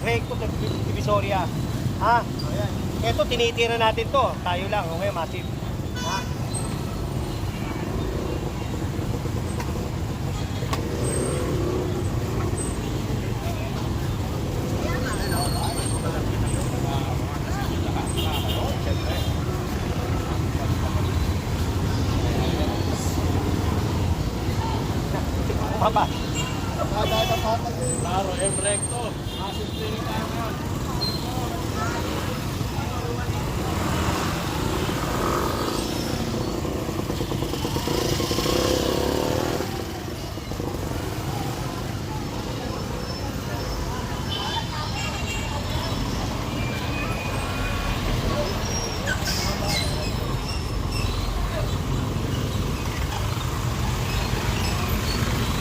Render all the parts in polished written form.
recto divisoria. Ha? Ito, tinitira natin to. Tayo lang. Okay, massive. Ha? Baba. Claro, recto. Massive training tayo ngayon.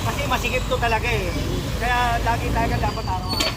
Kasi masikip to talaga eh. Kaya lagi tayo dapat araw-araw.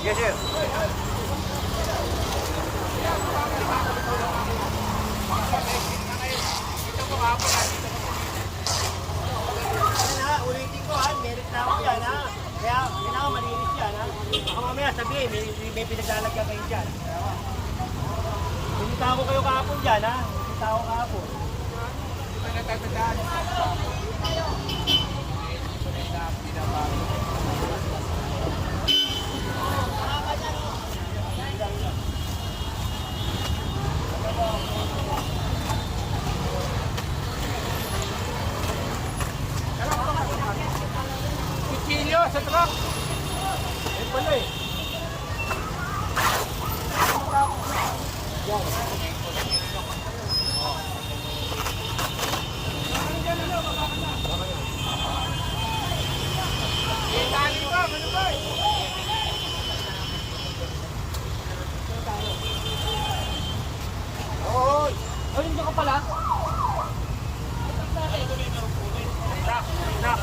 Yes, sir. Ulitin ko ha, merit na ako yan ha. Kaya kailangan malinis yan ha. Baka mamaya sabihin, may pinaglalagyan kayo dyan. Pinita ko kayo kahapon dyan ha. Pinita ko kahapon. Hindi ba natatandaan? Kikilyo sa truck. Eh pala eh. Itali ba? Ano ba? Oo. Ay, hindi ka pala. Truck.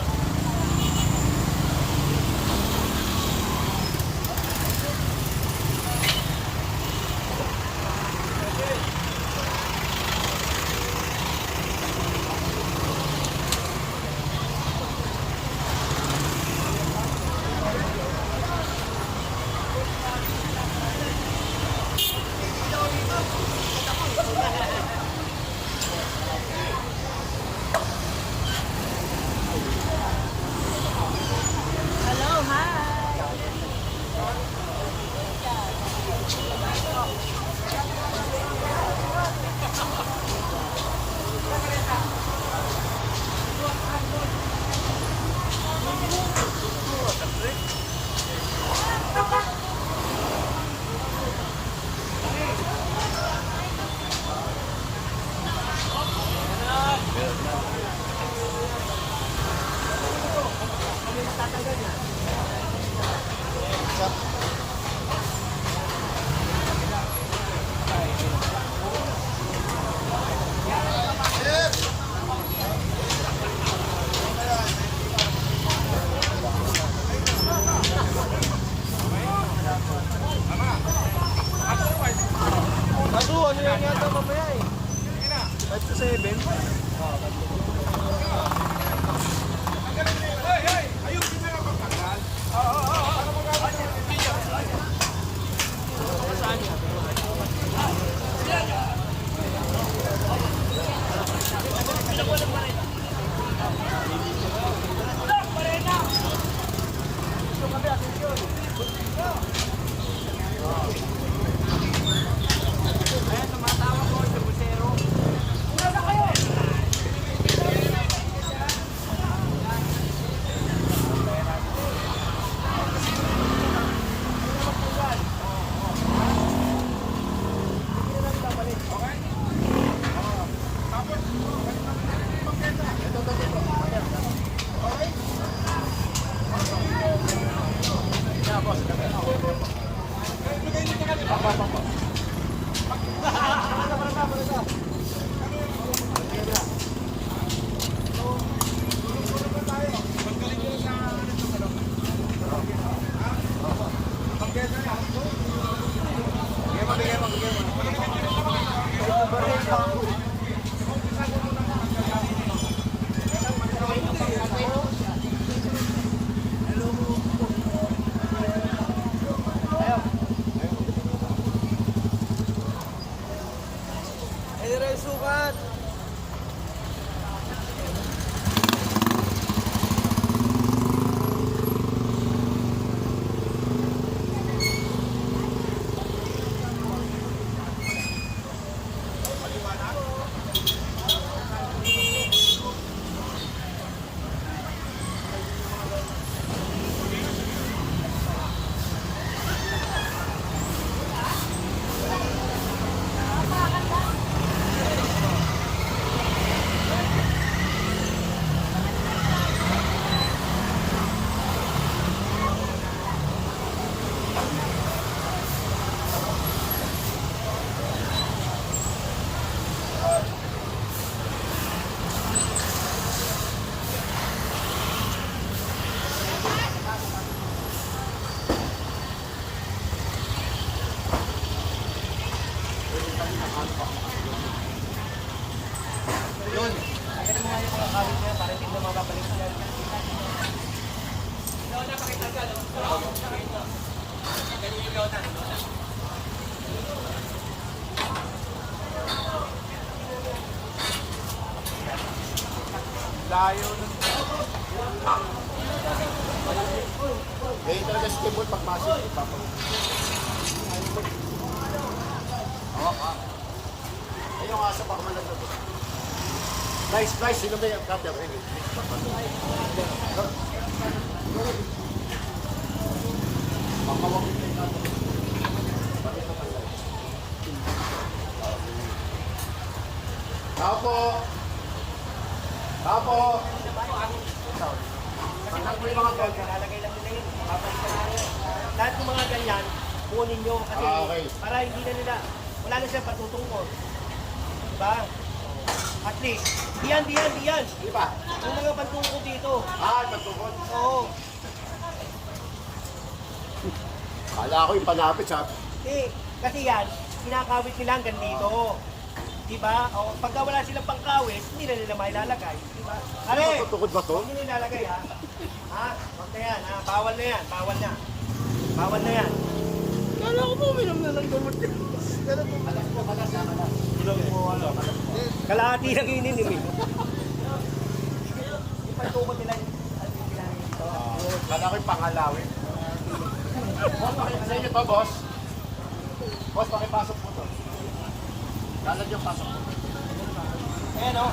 Layo nun. Eh, talaga si Kebol pag masip, ipapag. Oo. Ayun yung asa baka malag na to. Nice, sino ba yung cutter? Pangkawag yung cutter. Tapo! Kasi pag yung mga gold, nalalagay lang nila yun. Papalitan na yun. Lahat ng mga ganyan, kunin nyo kasi Okay. para hindi na nila, wala na siya patutungkol. Diba? At least, diyan. Di ba? Yung mga pantungkol dito. Pagtukod. Oo. Kala ko yung panapit sa... Kasi yan, kinakawit nila hanggang dito. Diba? O, pagka wala silang pangkawit, hindi na nila mailalagay. Diba? Are! Pagtukod ba to? Hindi nilalagay ha. Ha? Huwag na yan ha. Bawal na yan. Bawal na yan. Kala ko po, uminom na ng gamot. Kalahati lang ininim eh. Yung pagtukot nila yung Kala ko yung pangalawin. Boss, sa inyo to, boss. Boss, pakipasok po to. Lalad yung pasok po. Ayan o.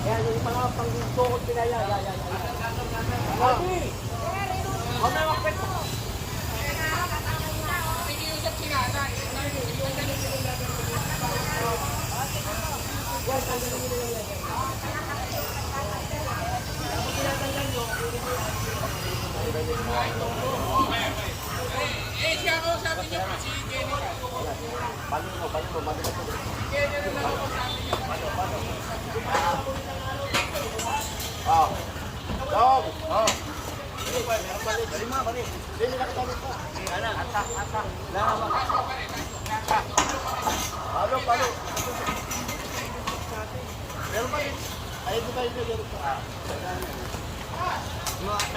Ayan, yung mga pangtukot nila yan. Ate! Huwag na makapit. Siya ako, sabi niyo po, si Kenny. Balo mo. Kenny na lang ako, sabi niyo. Dog! Balik. Hindi na kita nito. Ata. Balo. Meron pa rin. Ayun mo tayo meron pa.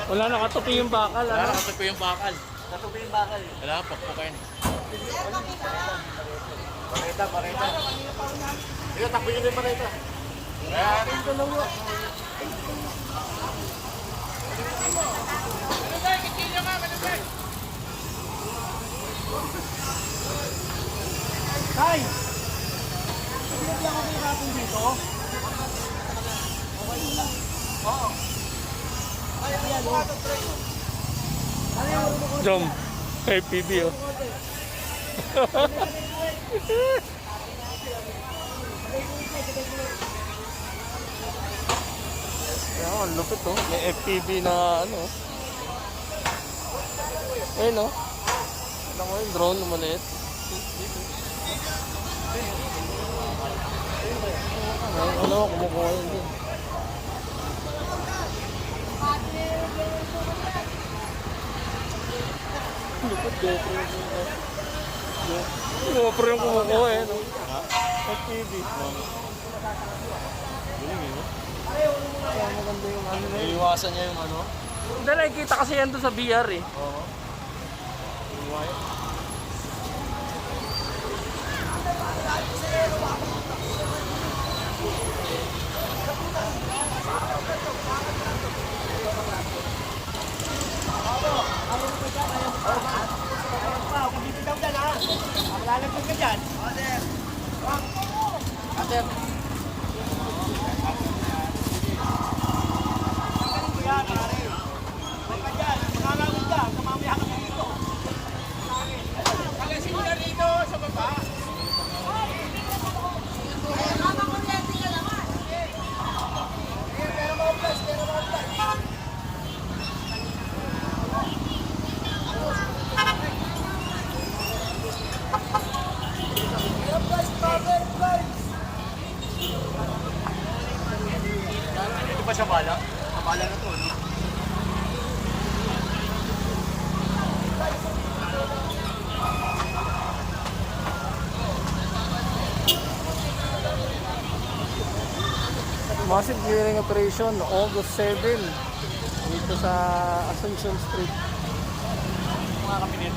Wala nakatupi yung bakal. Wala nakatupi yung bakal. Natubi yung bakal. Wala, pakpukin. Pareta. Ito, takbo yun yung pareta. Tay! Hindi ako kahapon dito. Oo. Ayan, Jom. Kay PB oh. Ang lupit oh. May FPV na ano. Ayun oh. Alam ko yung drone na maliit. Ano, kumukuha yun din. Lupit GoPro yung kumukuha eh. No? FPV. Maganda yung ano na yun. Iiwasan niya yung ano. Hindi, nakikita kasi yan doon sa VR eh. Oo. Kung bibitaw dyan ha. Lalagyan ka dyan. Ater. Yan, pare. Huwag ka dyan. Mangalawin ka. Kamamaya ka dito. Kalasin na rito sa baba. Ito ba siya bala? Bala na to, no? Massive clearing operation, August 7. Dito sa Assumption Street. Mga kapinit.